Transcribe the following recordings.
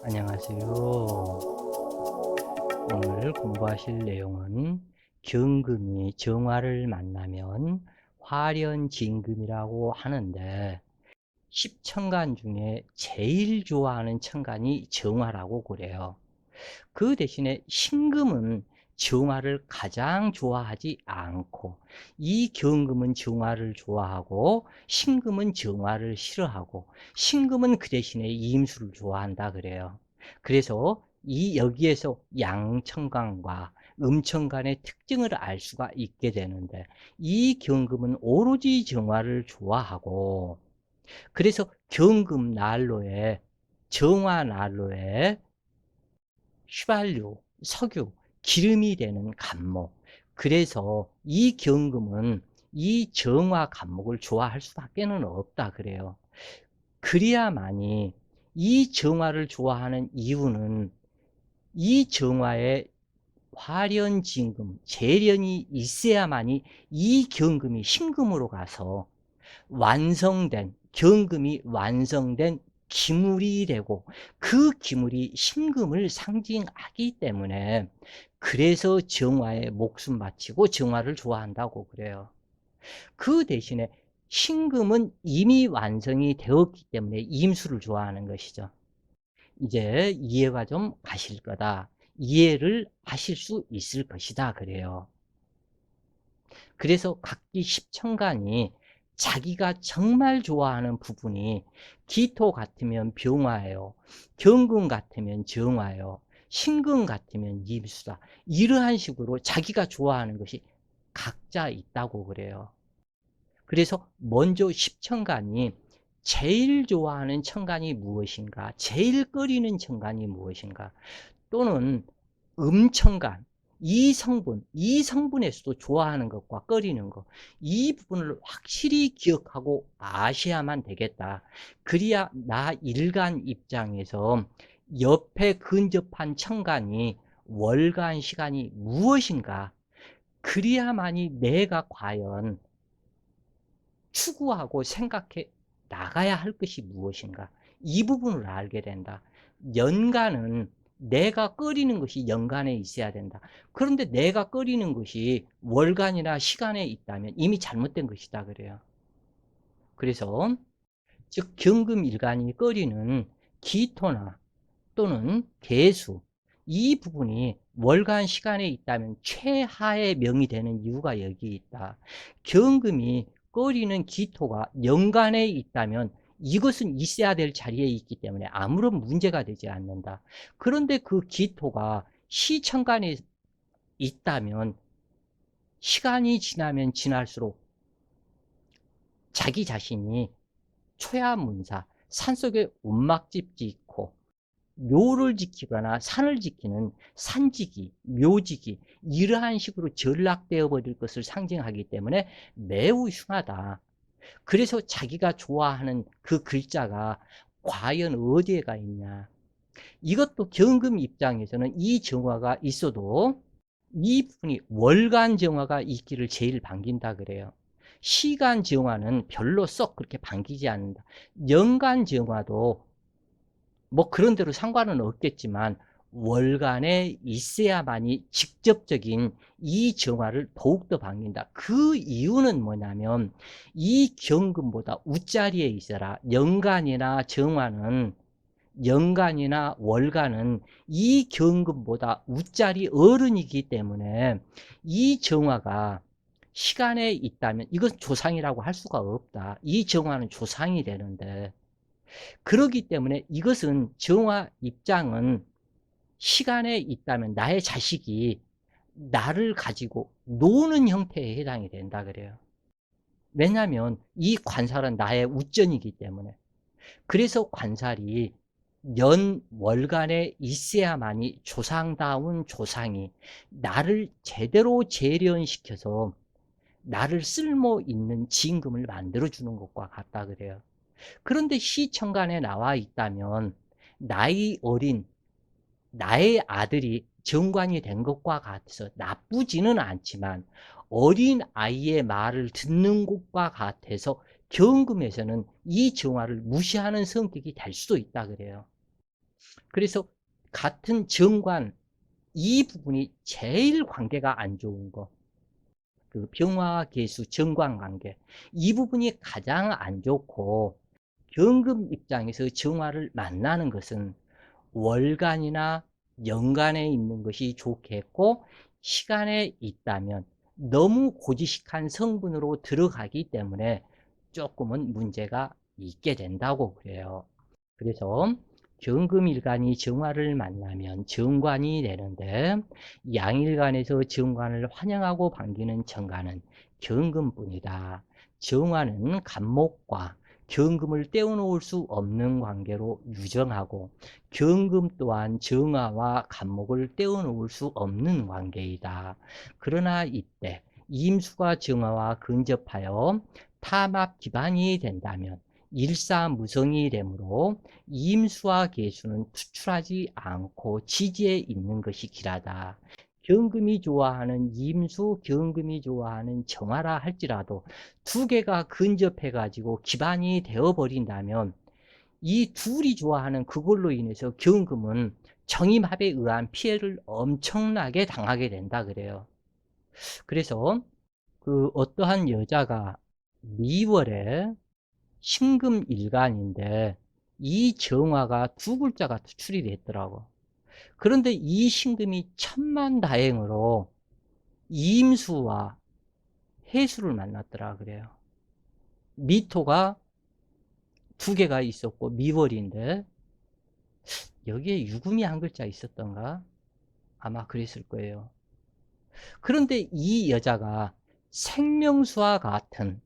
안녕하세요. 오늘 공부하실 내용은 경금이 정화를 만나면 화련진금이라고 하는데, 십천간 중에 제일 좋아하는 천간이 정화라고 그래요. 그 대신에 신금은 정화를 가장 좋아하지 않고, 이 경금은 정화를 좋아하고 신금은 정화를 싫어하고, 신금은 그 대신에 이임수를 좋아한다 그래요. 그래서 여기에서 양천간과 음천간의 특징을 알 수가 있게 되는데, 이 경금은 오로지 정화를 좋아하고, 그래서 경금 난로에, 정화 난로에 휘발유, 석유, 기름이 되는 간목. 그래서 이 경금은 이 정화 간목을 좋아할 수밖에 없다 그래요. 그래야만이, 이 정화를 좋아하는 이유는 이 정화에 화련진금, 재련이 있어야만이 이 경금이 신금으로 가서 경금이 완성된 기물이 되고, 그 기물이 신금을 상징하기 때문에, 그래서 정화에 목숨 바치고 정화를 좋아한다고 그래요. 그 대신에 신금은 이미 완성이 되었기 때문에 임수를 좋아하는 것이죠. 이제 이해가 좀 가실 거다, 이해를 하실 수 있을 것이다 그래요. 그래서 각기 십천간이 자기가 정말 좋아하는 부분이, 기토 같으면 병화예요, 경금 같으면 정화예요, 신금 같으면 임수다. 이러한 식으로 자기가 좋아하는 것이 각자 있다고 그래요. 그래서 먼저 십천간이 제일 좋아하는 천간이 무엇인가, 제일 꺼리는 천간이 무엇인가, 또는 음천간, 이 성분에서도 좋아하는 것과 꺼리는 것, 이 부분을 확실히 기억하고 아셔야만 되겠다. 그래야 나 일간 입장에서 옆에 근접한 천간이 월간 시간이 무엇인가, 그래야만이 내가 과연 추구하고 생각해 나가야 할 것이 무엇인가, 이 부분을 알게 된다. 연간은 내가 꺼리는 것이 연간에 있어야 된다. 그런데 내가 꺼리는 것이 월간이나 시간에 있다면 이미 잘못된 것이다 그래요. 그래서 즉 경금일간이 꺼리는 기토나 또는 개수, 이 부분이 월간 시간에 있다면 최하의 명이 되는 이유가 여기 있다. 경금이 꺼리는 기토가 연간에 있다면 이것은 있어야 될 자리에 있기 때문에 아무런 문제가 되지 않는다. 그런데 그 기토가 시천간에 있다면 시간이 지나면 지날수록 자기 자신이 초야문사, 산속에 움막집 짓고 묘를 지키거나 산을 지키는 산지기, 묘지기, 이러한 식으로 전락되어 버릴 것을 상징하기 때문에 매우 흉하다. 그래서 자기가 좋아하는 그 글자가 과연 어디에가 있냐. 이것도 경금 입장에서는 이 정화가 있어도 이 부분이 월간 정화가 있기를 제일 반긴다 그래요. 시간 정화는 별로 썩 그렇게 반기지 않는다. 연간 정화도 뭐 그런 대로 상관은 없겠지만 월간에 있어야만이 직접적인 이 정화를 더욱더 반긴다. 그 이유는 뭐냐면 이 경금보다 웃자리에 있어라. 연간이나 월간은 이 경금보다 웃자리 어른이기 때문에 이 정화가 시간에 있다면 이것은 조상이라고 할 수가 없다. 이 정화는 조상이 되는데, 그렇기 때문에 이것은 정화 입장은 시간에 있다면 나의 자식이 나를 가지고 노는 형태에 해당이 된다 그래요. 왜냐하면 이 관살은 나의 우전이기 때문에. 그래서 관살이 월간에 있어야만이 조상다운 조상이 나를 제대로 재련시켜서 나를 쓸모 있는 진금을 만들어주는 것과 같다 그래요. 그런데 시천간에 나와 있다면 나이 어린 나의 아들이 정관이 된 것과 같아서 나쁘지는 않지만, 어린 아이의 말을 듣는 것과 같아서 경금에서는 이 정화를 무시하는 성격이 될 수도 있다 그래요. 그래서 같은 정관, 이 부분이 제일 관계가 안 좋은 거. 그 병화, 계수, 정관 관계. 이 부분이 가장 안 좋고, 경금 입장에서 정화를 만나는 것은 월간이나 연간에 있는 것이 좋겠고, 시간에 있다면 너무 고지식한 성분으로 들어가기 때문에 조금은 문제가 있게 된다고 그래요. 그래서 경금일간이 정화를 만나면 정관이 되는데, 양일간에서 정관을 환영하고 반기는 정관은 경금뿐이다. 정화는 간목과 경금을 떼어놓을 수 없는 관계로 유정하고, 경금 또한 정화와 간목을 떼어놓을 수 없는 관계이다. 그러나 이때 임수가 정화와 근접하여 타합 기반이 된다면 일사무성이 되므로 임수와 계수는 투출하지 않고 지지에 있는 것이 길하다. 경금이 좋아하는 임수, 경금이 좋아하는 정화라 할지라도 두 개가 근접해 가지고 기반이 되어 버린다면 이 둘이 좋아하는 그걸로 인해서 경금은 정임합에 의한 피해를 엄청나게 당하게 된다 그래요. 그래서 그 어떠한 여자가 미월에 신금일간인데 이 정화가 두 글자가 투출이 됐더라고. 그런데 이 신금이 천만다행으로 임수와 해수를 만났더라 그래요. 미토가 두 개가 있었고 미월인데 여기에 유금이 한 글자 있었던가? 아마 그랬을 거예요. 그런데 이 여자가 생명수와 같은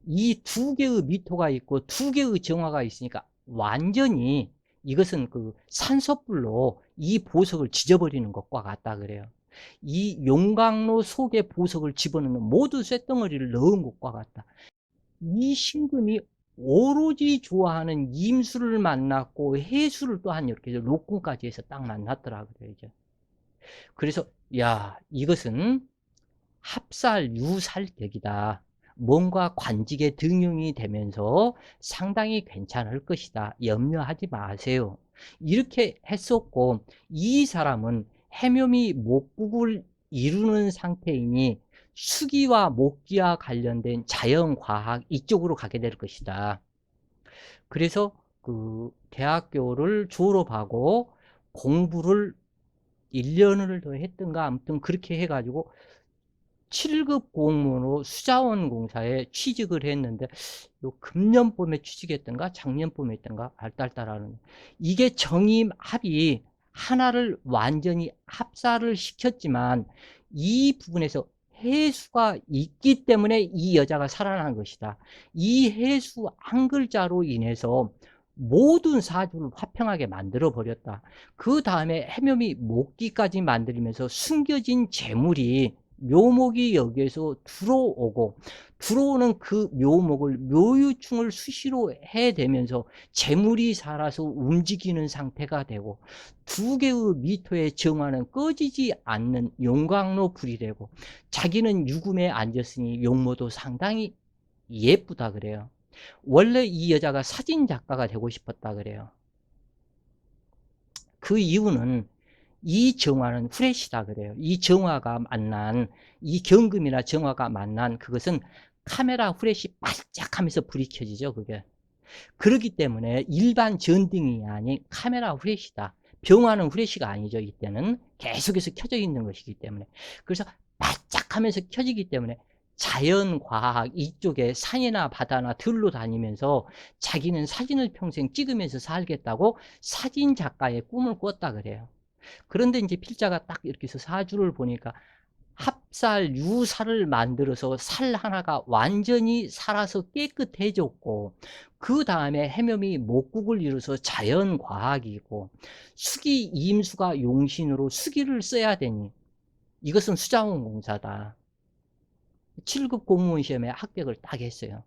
이 두 개의 미토가 있고 두 개의 정화가 있으니까 완전히 이것은 그 산소불로 이 보석을 지져버리는 것과 같다 그래요. 이 용광로 속에 보석을 집어넣는 모두 쇳덩어리를 넣은 것과 같다. 이 신금이 오로지 좋아하는 임수를 만났고 해수를 또한 이렇게禄군까지 해서 딱 만났더라 그래요. 이제. 그래서 야 이것은 합살 유살격이다. 뭔가 관직에 등용이 되면서 상당히 괜찮을 것이다. 염려하지 마세요. 이렇게 했었고 이 사람은 해묘미 목국을 이루는 상태이니 수기와 목기와 관련된 자연과학 이쪽으로 가게 될 것이다. 그래서 그 대학교를 졸업하고 공부를 1년을 더 했던가 아무튼 그렇게 해가지고 7급 공무원으로 수자원 공사에 취직을 했는데 요 금년봄에 취직했던가 작년봄에 했던가 알딸딸하는 이게 정임합이 하나를 완전히 합사를 시켰지만 이 부분에서 해수가 있기 때문에 이 여자가 살아난 것이다. 이 해수 한 글자로 인해서 모든 사주를 화평하게 만들어 버렸다. 그 다음에 해묘미 목기까지 만들면서 숨겨진 재물이 묘목이 여기에서 들어오고 들어오는 그 묘목을 묘유충을 수시로 해대면서 재물이 살아서 움직이는 상태가 되고 두 개의 미토의 정화는 꺼지지 않는 용광로 불이 되고 자기는 유금에 앉았으니 용모도 상당히 예쁘다 그래요. 원래 이 여자가 사진 작가가 되고 싶었다 그래요. 그 이유는 이 정화는 후레시다 그래요. 이 정화가 만난 이 경금이나 정화가 만난 그것은 카메라 후레시 반짝하면서 불이 켜지죠. 그게 그렇기 때문에 일반 전등이 아닌 카메라 후레시다. 병화는 후레시가 아니죠. 이때는 계속해서 켜져 있는 것이기 때문에 그래서 반짝하면서 켜지기 때문에 자연과학 이쪽에 산이나 바다나 들로 다니면서 자기는 사진을 평생 찍으면서 살겠다고 사진 작가의 꿈을 꿨다 그래요. 그런데 이제 필자가 딱 이렇게 해서 사주를 보니까 합살, 유살을 만들어서 살 하나가 완전히 살아서 깨끗해졌고 그 다음에 해묘미 목국을 이루어서 자연과학이고 수기, 임수가 용신으로 수기를 써야 되니 이것은 수자원 공사다. 7급 공무원 시험에 합격을 딱 했어요.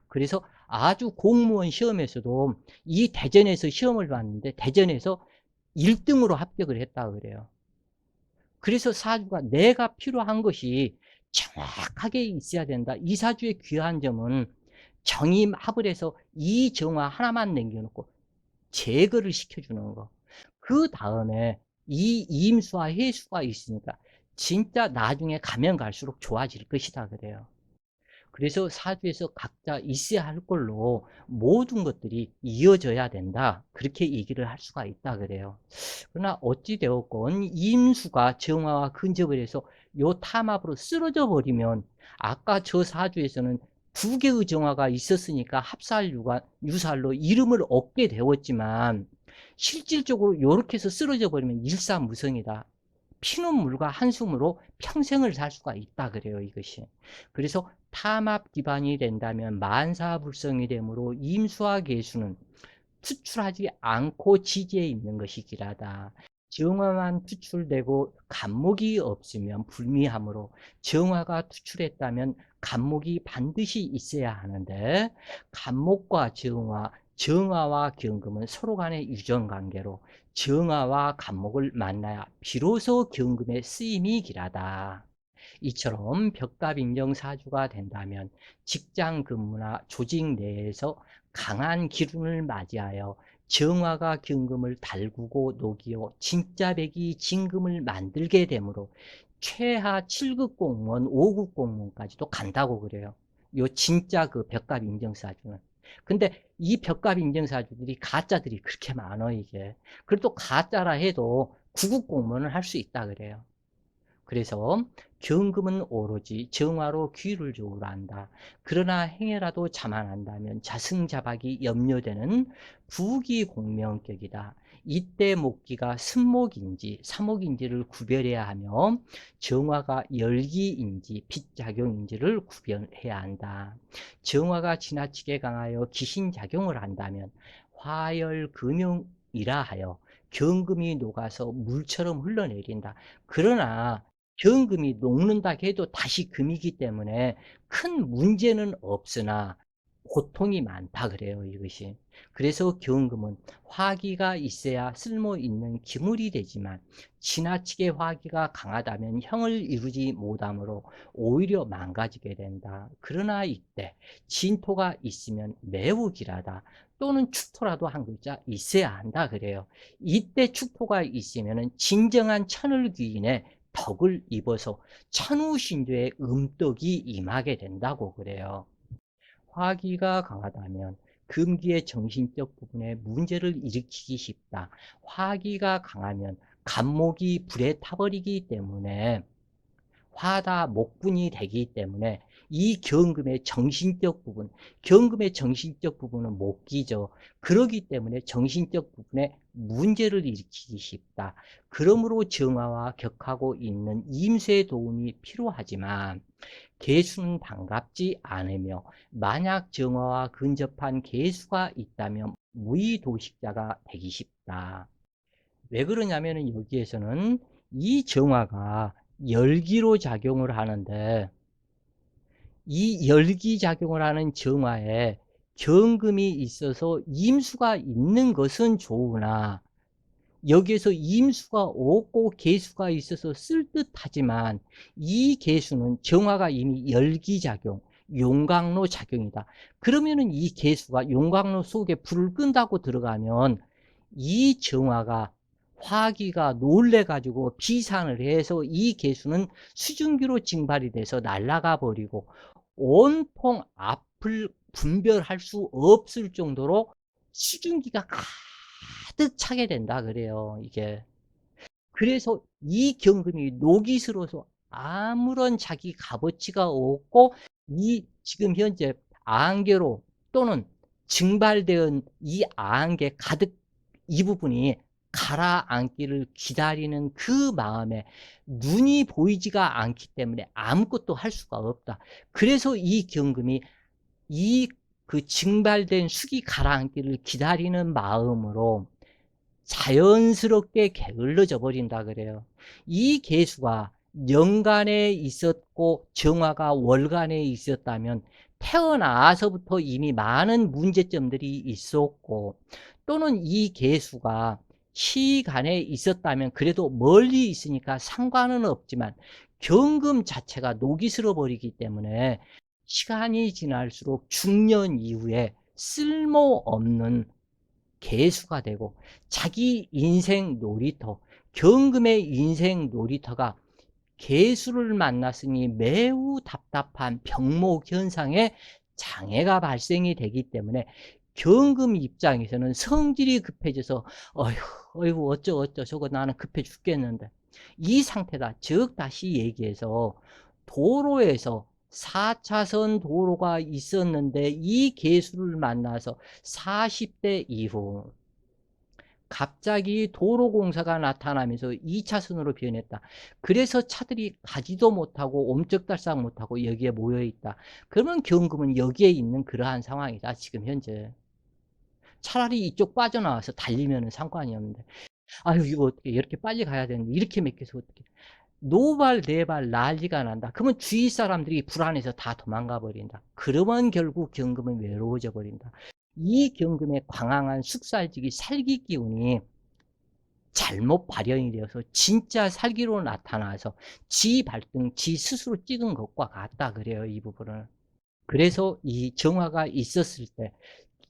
그래서 아주 공무원 시험에서도 이 대전에서 시험을 봤는데 대전에서 1등으로 합격을 했다 그래요. 그래서 사주가 내가 필요한 것이 정확하게 있어야 된다. 이 사주의 귀한 점은 정임합을 해서 이 정화 하나만 남겨놓고 제거를 시켜주는 거. 그 다음에 이 임수와 해수가 있으니까 진짜 나중에 가면 갈수록 좋아질 것이다 그래요. 그래서 사주에서 각자 있어야 할 걸로 모든 것들이 이어져야 된다. 그렇게 얘기를 할 수가 있다 그래요. 그러나 어찌되었건 임수가 정화와 근접을 해서 요 탐합으로 쓰러져 버리면 아까 저 사주에서는 두 개의 정화가 있었으니까 합살 유살로 이름을 얻게 되었지만 실질적으로 이렇게 해서 쓰러져 버리면 일사무성이다. 피눈물과 한숨으로 평생을 살 수가 있다 그래요 이것이. 그래서 탐합 기반이 된다면 만사불성이 되므로 임수와 계수는 투출하지 않고 지지에 있는 것이 길하다. 정화만 투출되고 간목이 없으면 불미하므로 정화가 투출했다면 간목이 반드시 있어야 하는데 간목과 정화, 정화와 경금은 서로 간의 유전관계로 정화와 간목을 만나야 비로소 경금의 쓰임이 길하다. 이처럼 벽갑인정사주가 된다면 직장 근무나 조직 내에서 강한 기운을 맞이하여 정화가 경금을 달구고 녹이어 진짜백이 진금을 만들게 되므로 최하 7급 공무원, 5급 공무원까지도 간다고 그래요. 요 진짜 그 벽갑 인정사주는. 근데 이 벽갑 인정사주들이 가짜들이 그렇게 많아 이게. 그래도 가짜라 해도 9급 공무원을 할 수 있다 그래요. 그래서 경금은 오로지 정화로 귀를 조우라 한다. 그러나 행여라도 자만한다면 자승자박이 염려되는 부기공명격이다. 이때 목기가 승목인지 사목인지를 구별해야 하며 정화가 열기인지 빗작용인지를 구별해야 한다. 정화가 지나치게 강하여 기신작용을 한다면 화열금용이라 하여 경금이 녹아서 물처럼 흘러내린다. 그러나 경금이 녹는다 해도 다시 금이기 때문에 큰 문제는 없으나 고통이 많다 그래요 이것이. 그래서 경금은 화기가 있어야 쓸모 있는 기물이 되지만 지나치게 화기가 강하다면 형을 이루지 못하므로 오히려 망가지게 된다. 그러나 이때 진토가 있으면 매우 길하다. 또는 축토라도 한 글자 있어야 한다 그래요. 이때 축토가 있으면 진정한 천을귀인의 덕을 입어서 천우신조의 음덕이 임하게 된다고 그래요. 화기가 강하다면 금기의 정신적 부분에 문제를 일으키기 쉽다. 화기가 강하면 간목이 불에 타버리기 때문에 화다 목분이 되기 때문에 이 경금의 정신적 부분, 경금의 정신적 부분은 목기죠. 그러기 때문에 정신적 부분에 문제를 일으키기 쉽다. 그러므로 정화와 격하고 있는 임수의 도움이 필요하지만 개수는 반갑지 않으며 만약 정화와 근접한 개수가 있다면 무의도식자가 되기 쉽다. 왜 그러냐면 여기에서는 이 정화가 열기로 작용을 하는데 이 열기 작용을 하는 정화에 경금이 있어서 임수가 있는 것은 좋으나 여기에서 임수가 없고 개수가 있어서 쓸듯하지만 이 개수는 정화가 이미 열기작용, 용광로 작용이다. 그러면은 이 개수가 용광로 속에 불을 끈다고 들어가면 이 정화가 화기가 놀래가지고 비산을 해서 이 개수는 수증기로 증발이 돼서 날아가 버리고 온통 앞을 분별할 수 없을 정도로 수증기가 가득 차게 된다 그래요 이게. 그래서 이 경금이 녹이스러워서 아무런 자기 값어치가 없고 이 지금 현재 안개로 또는 증발된 이 안개 가득 이 부분이 가라앉기를 기다리는 그 마음에 눈이 보이지가 않기 때문에 아무것도 할 수가 없다. 그래서 이 경금이 이 그 증발된 숙이 가라앉기를 기다리는 마음으로 자연스럽게 게을러져 버린다 그래요. 이 개수가 년간에 있었고 정화가 월간에 있었다면 태어나서부터 이미 많은 문제점들이 있었고 또는 이 개수가 시간에 있었다면 그래도 멀리 있으니까 상관은 없지만 경금 자체가 녹이 슬어 버리기 때문에 시간이 지날수록 중년 이후에 쓸모없는 개수가 되고 자기 인생 놀이터, 경금의 인생 놀이터가 개수를 만났으니 매우 답답한 병목 현상에 장애가 발생이 되기 때문에 경금 입장에서는 성질이 급해져서 어휴 어쩌 저거 나는 급해 죽겠는데 이 상태다. 즉 다시 얘기해서 도로에서 4차선 도로가 있었는데 이 개수를 만나서 40대 이후 갑자기 도로공사가 나타나면서 2차선으로 변했다. 그래서 차들이 가지도 못하고 옴짝달싹 못하고 여기에 모여있다. 그러면 경금은 여기에 있는 그러한 상황이다. 지금 현재. 차라리 이쪽 빠져나와서 달리면 상관이 없는데 아유 이거 어떻게 이렇게 빨리 가야 되는데 이렇게 맥혀서 어떻게 노발 네발 난리가 난다. 그러면 주위 사람들이 불안해서 다 도망가 버린다. 그러면 결국 경금은 외로워져 버린다. 이 경금의 광활한 숙살지기 살기 기운이 잘못 발현이 되어서 진짜 살기로 나타나서 지 발등, 지 스스로 찍은 것과 같다 그래요. 이 부분은. 그래서 이 정화가 있었을 때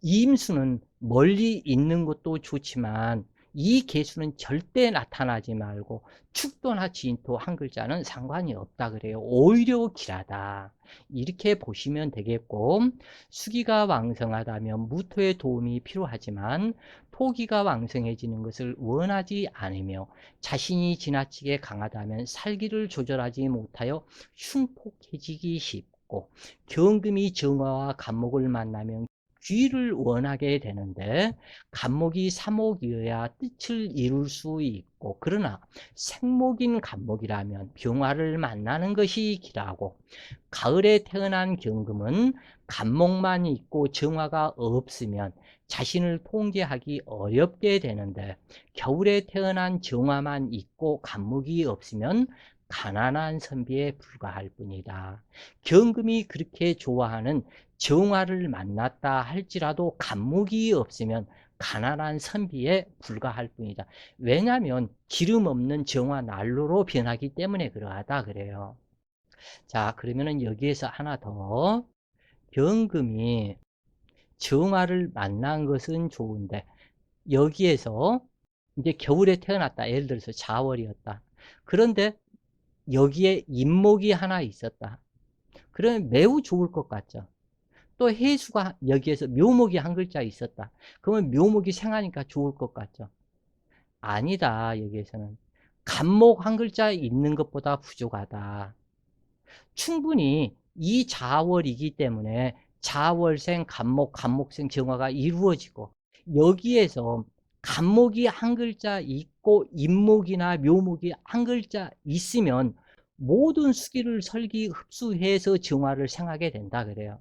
임수는 멀리 있는 것도 좋지만 이 개수는 절대 나타나지 말고 축도나 진토 한 글자는 상관이 없다 그래요. 오히려 길하다. 이렇게 보시면 되겠고 수기가 왕성하다면 무토의 도움이 필요하지만 토기가 왕성해지는 것을 원하지 않으며 자신이 지나치게 강하다면 살기를 조절하지 못하여 흉폭해지기 쉽고 경금이 정화와 간목을 만나면 귀를 원하게 되는데 간목이 사목이어야 뜻을 이룰 수 있고 그러나 생목인 간목이라면 병화를 만나는 것이 길하고 가을에 태어난 경금은 간목만 있고 정화가 없으면 자신을 통제하기 어렵게 되는데 겨울에 태어난 정화만 있고 간목이 없으면 가난한 선비에 불과할 뿐이다. 경금이 그렇게 좋아하는 정화를 만났다 할지라도 간목이 없으면 가난한 선비에 불과할 뿐이다. 왜냐하면 기름 없는 정화 난로로 변하기 때문에 그러하다 그래요. 자, 그러면은 여기에서 하나 더. 경금이 정화를 만난 것은 좋은데 여기에서 이제 겨울에 태어났다. 예를 들어서 자월이었다. 그런데 여기에 인목이 하나 있었다. 그러면 매우 좋을 것 같죠. 또 해수가 여기에서 묘목이 한 글자 있었다. 그러면 묘목이 생하니까 좋을 것 같죠. 아니다. 여기에서는 간목 한 글자 있는 것보다 부족하다. 충분히 이 자월이기 때문에 자월생 간목 간목생 정화가 이루어지고 여기에서 간목이 한 글자 있고 인목이나 묘목이 한 글자 있으면 모든 수기를 설기 흡수해서 정화를 생하게 된다 그래요.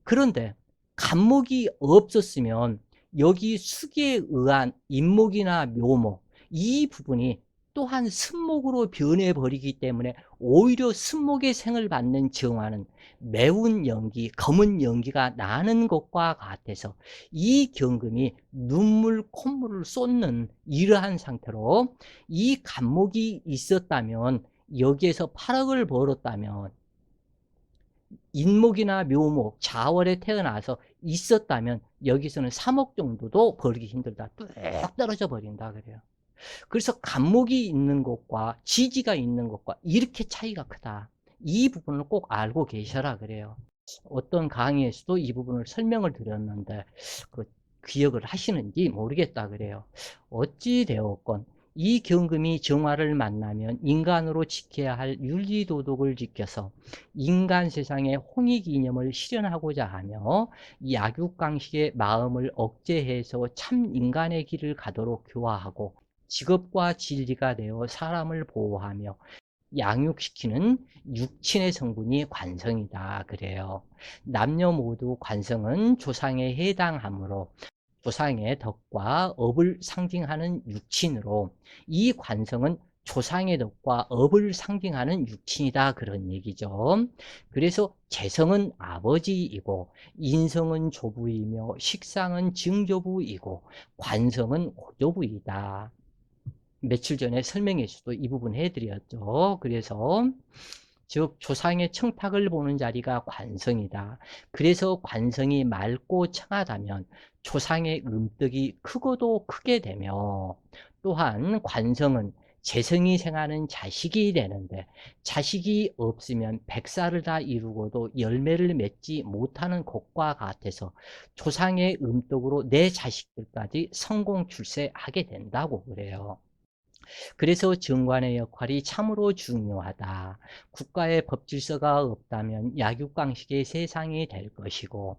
그런데 간목이 없었으면 여기 수기에 의한 인목이나 묘목 이 부분이 또한 승목으로 변해버리기 때문에 오히려 승목의 생을 받는 정화는 매운 연기, 검은 연기가 나는 것과 같아서 이 경금이 눈물, 콧물을 쏟는 이러한 상태로 이 간목이 있었다면 여기에서 8억을 벌었다면 인목이나 묘목, 자월에 태어나서 있었다면 여기서는 3억 정도도 벌기 힘들다. 뚝 떨어져 버린다 그래요. 그래서 간목이 있는 것과 지지가 있는 것과 이렇게 차이가 크다. 이 부분을 꼭 알고 계셔라 그래요. 어떤 강의에서도 이 부분을 설명을 드렸는데 그 기억을 하시는지 모르겠다 그래요. 어찌 되었건 이 경금이 정화를 만나면 인간으로 지켜야 할 윤리도덕을 지켜서 인간 세상의 홍익이념을 실현하고자 하며 약육강식의 마음을 억제해서 참 인간의 길을 가도록 교화하고 직업과 진리가 되어 사람을 보호하며 양육시키는 육친의 성분이 관성이다 그래요. 남녀 모두 관성은 조상에 해당하므로 조상의 덕과 업을 상징하는 육친으로 이 관성은 조상의 덕과 업을 상징하는 육친이다 그런 얘기죠. 그래서 재성은 아버지이고 인성은 조부이며 식상은 증조부이고 관성은 고조부이다. 며칠 전에 설명에서도 이 부분 해드렸죠. 그래서 즉 조상의 청탁을 보는 자리가 관성이다. 그래서 관성이 맑고 청하다면 조상의 음덕이 크고도 크게 되며, 또한 관성은 재성이 생하는 자식이 되는데, 자식이 없으면 백살을 다 이루고도 열매를 맺지 못하는 것과 같아서 조상의 음덕으로 내 자식들까지 성공 출세하게 된다고 그래요. 그래서 정관의 역할이 참으로 중요하다. 국가의 법질서가 없다면 약육강식의 세상이 될 것이고,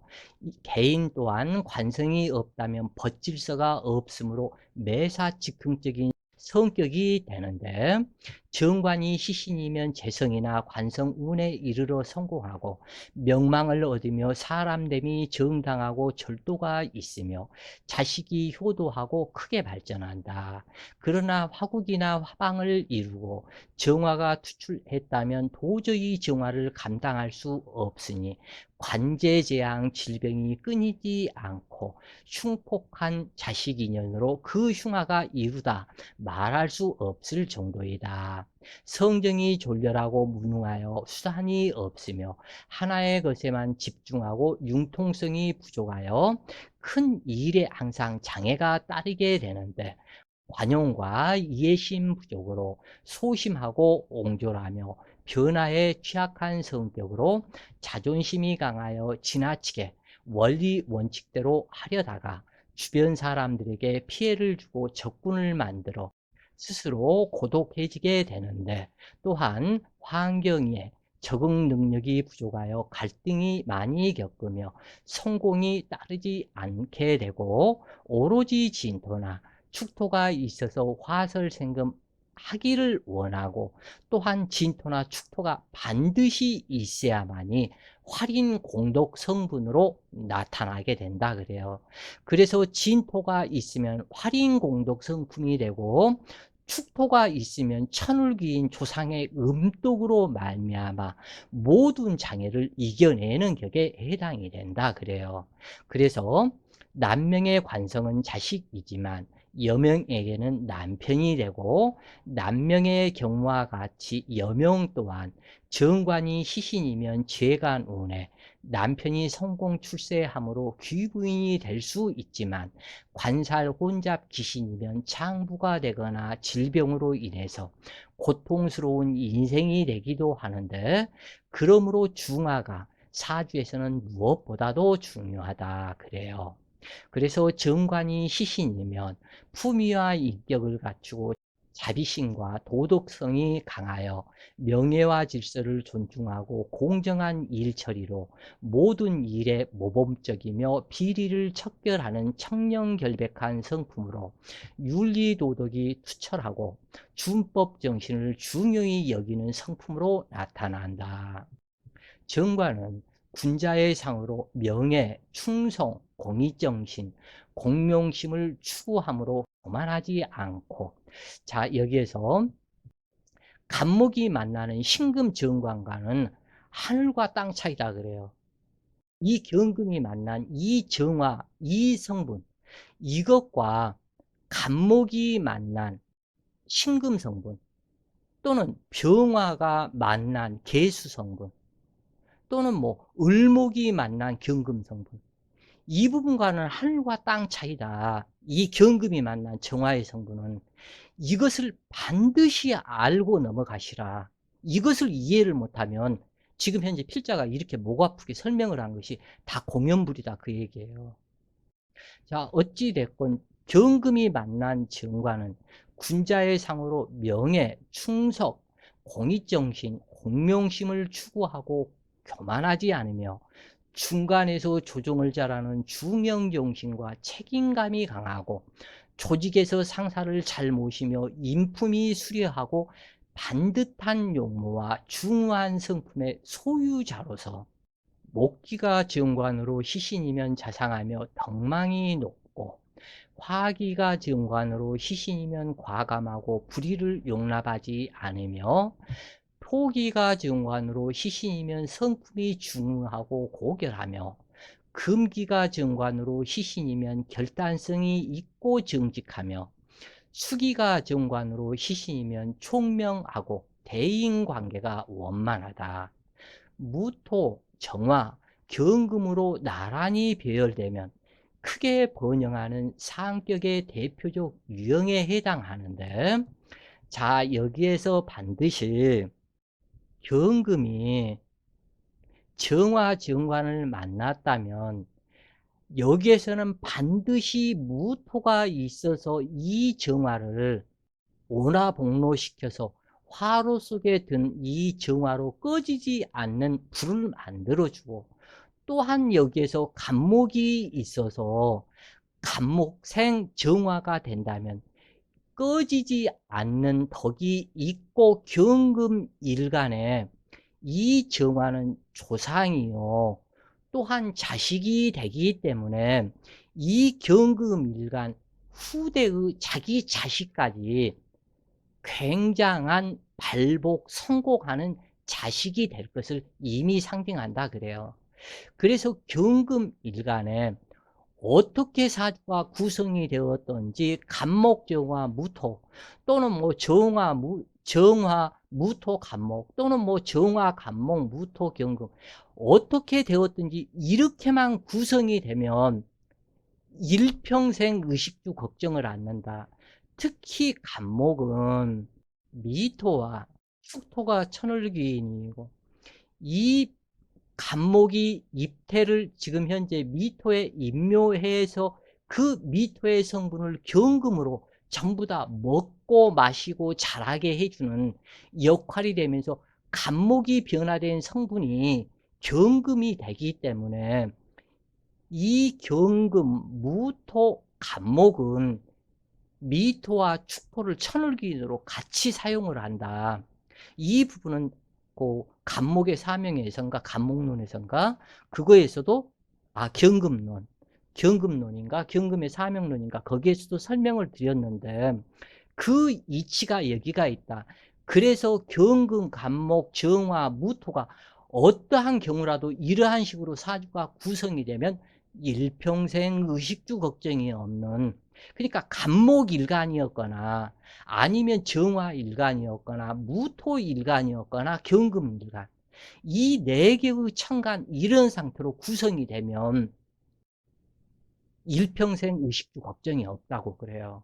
개인 또한 관성이 없다면 법질서가 없으므로 매사즉흥적인 성격이 되는데, 정관이 시신이면 재성이나 관성 운에 이르러 성공하고 명망을 얻으며 사람됨이 정당하고 절도가 있으며 자식이 효도하고 크게 발전한다. 그러나 화국이나 화방을 이루고 정화가 투출했다면 도저히 정화를 감당할 수 없으니 관제재앙 질병이 끊이지 않고 흉폭한 자식 인연으로 그 흉화가 이루다 말할 수 없을 정도이다. 성정이 졸렬하고 무능하여 수단이 없으며 하나의 것에만 집중하고 융통성이 부족하여 큰 일에 항상 장애가 따르게 되는데, 관용과 이해심 부족으로 소심하고 옹졸하며 변화에 취약한 성격으로 자존심이 강하여 지나치게 원리 원칙대로 하려다가 주변 사람들에게 피해를 주고 적군을 만들어 스스로 고독해지게 되는데, 또한 환경에 적응 능력이 부족하여 갈등이 많이 겪으며 성공이 따르지 않게 되고, 오로지 진토나 축토가 있어서 화설생금 하기를 원하고, 또한 진토나 축토가 반드시 있어야만이 활인 공덕 성분으로 나타나게 된다 그래요. 그래서 진토가 있으면 활인 공덕 성품이 되고, 축토가 있으면 천울귀인 조상의 음덕으로 말미암아 모든 장애를 이겨내는 격에 해당이 된다 그래요. 그래서 남명의 관성은 자식이지만 여명에게는 남편이 되고, 남명의 경우와 같이 여명 또한 정관이 시신이면 재간운에 남편이 성공 출세함으로 귀부인이 될 수 있지만, 관살 혼잡 기신이면 장부가 되거나 질병으로 인해서 고통스러운 인생이 되기도 하는데, 그러므로 중화가 사주에서는 무엇보다도 중요하다 그래요. 그래서 정관이 시신이면 품위와 인격을 갖추고 자비심과 도덕성이 강하여 명예와 질서를 존중하고 공정한 일 처리로 모든 일에 모범적이며 비리를 척결하는 청렴결백한 성품으로 윤리도덕이 투철하고 준법 정신을 중요히 여기는 성품으로 나타난다. 정관은 군자의 상으로 명예, 충성, 공의정신, 공명심을 추구함으로 교만하지 않고, 자 여기에서 간목이 만나는 신금정관과는 하늘과 땅 차이다 그래요. 이 경금이 만난 이 정화, 이 성분, 이것과 간목이 만난 신금 성분, 또는 병화가 만난 개수 성분, 또는 뭐 을목이 만난 경금 성분, 이 부분과는 하늘과 땅 차이다. 이 경금이 만난 정화의 성분은 이것을 반드시 알고 넘어가시라. 이것을 이해를 못하면 지금 현재 필자가 이렇게 목 아프게 설명을 한 것이 다 공연불이다 그 얘기예요. 자, 어찌 됐건 경금이 만난 정관은 군자의 상으로 명예, 충석, 공익정신, 공명심을 추구하고 교만하지 않으며 중간에서 조종을 잘하는 중형정신과 책임감이 강하고, 조직에서 상사를 잘 모시며 인품이 수려하고 반듯한 용모와 중후한 성품의 소유자로서, 목기가 정관으로 시신이면 자상하며 덕망이 높고, 화기가 정관으로 시신이면 과감하고 불의를 용납하지 않으며, 토기가 정관으로 시신이면 성품이 중후하고 고결하며, 금기가 정관으로 시신이면 결단성이 있고 정직하며, 수기가 정관으로 시신이면 총명하고 대인관계가 원만하다. 무토, 정화, 경금으로 나란히 배열되면 크게 번영하는 상격의 대표적 유형에 해당하는데, 자, 여기에서 반드시 경금이 정화, 정관을 만났다면 여기에서는 반드시 무토가 있어서 이 정화를 온화복로시켜서 화로 속에 든 이 정화로 꺼지지 않는 불을 만들어주고, 또한 여기에서 간목이 있어서 간목생 정화가 된다면 꺼지지 않는 덕이 있고, 경금일간에 이 정화는 조상이요 또한 자식이 되기 때문에 이 경금일간 후대의 자기 자식까지 굉장한 발복, 성공하는 자식이 될 것을 이미 상징한다 그래요. 그래서 경금일간에 어떻게 사주가 구성이 되었던지 간목정화 무토 또는 뭐 정화 무토 간목 또는 뭐 정화 간목 무토 경금 어떻게 되었든지 이렇게만 구성이 되면 일평생 의식주 걱정을 않는다. 특히 간목은 미토와 축토가 천을귀인이고, 이 간목이 입태를 지금 현재 미토에 임묘해서 그 미토의 성분을 경금으로 전부 다 먹고 마시고 자라게 해주는 역할이 되면서 간목이 변화된 성분이 경금이 되기 때문에 이 경금, 무토, 간목은 미토와 축토를 천을기인으로 같이 사용을 한다. 이 부분은 그 간목의 사명에선가 간목론에선가 그거에서도 경금론인가 경금의 사명론인가 거기에서도 설명을 드렸는데 그 이치가 여기가 있다. 그래서 경금, 간목, 정화, 무토가 어떠한 경우라도 이러한 식으로 사주가 구성이 되면 일평생 의식주 걱정이 없는, 그러니까 간목일간이었거나 아니면 정화일간이었거나 무토일간이었거나 경금일간 이 네 개의 천간 이런 상태로 구성이 되면 일평생 의식주 걱정이 없다고 그래요.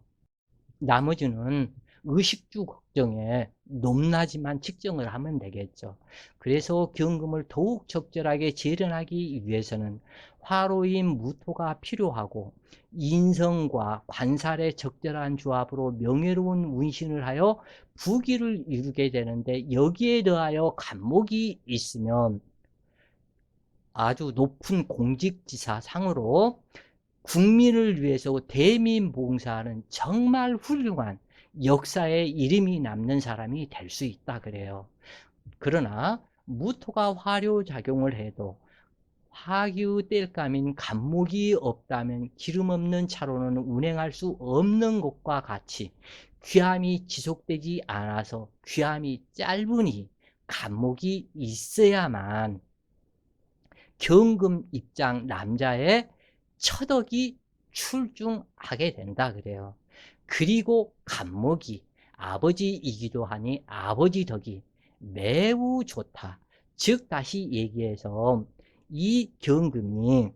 나머지는 의식주 걱정에 높낮이만 측정을 하면 되겠죠. 그래서 경금을 더욱 적절하게 재련하기 위해서는 화로인 무토가 필요하고, 인성과 관살의 적절한 조합으로 명예로운 운신을 하여 부귀를 이루게 되는데, 여기에 더하여 간목이 있으면 아주 높은 공직지사 상으로 국민을 위해서 대민봉사하는 정말 훌륭한 역사에 이름이 남는 사람이 될 수 있다 그래요. 그러나 무토가 화료작용을 해도 화기의 땔감인 간목이 없다면 기름 없는 차로는 운행할 수 없는 것과 같이 귀함이 지속되지 않아서 귀함이 짧으니 간목이 있어야만 경금 입장 남자의 처덕이 출중하게 된다 그래요. 그리고 간목이 아버지이기도 하니 아버지 덕이 매우 좋다. 즉 다시 얘기해서 이 경금이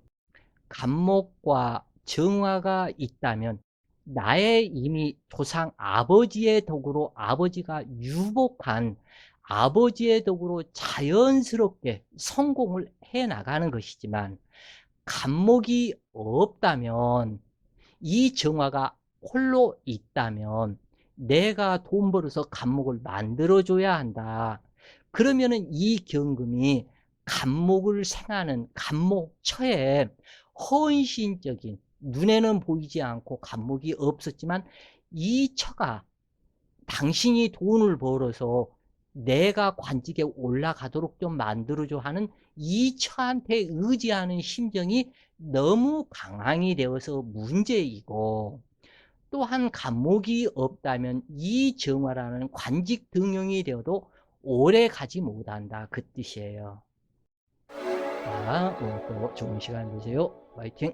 간목과 정화가 있다면 나의 이미 조상 아버지의 덕으로 아버지가 유복한 아버지의 덕으로 자연스럽게 성공을 해 나가는 것이지만, 간목이 없다면 이 정화가 홀로 있다면 내가 돈 벌어서 간목을 만들어 줘야 한다. 그러면은 이 경금이 간목을 생하는 간목처에 헌신적인, 눈에는 보이지 않고 간목이 없었지만 이 처가 당신이 돈을 벌어서 내가 관직에 올라가도록 좀 만들어줘 하는 이 처한테 의지하는 심정이 너무 강함이 되어서 문제이고, 또한 간목이 없다면 이 정화라는 관직 등용이 되어도 오래 가지 못한다 그 뜻이에요. 자, 오늘도 좋은 시간 되세요. 화이팅!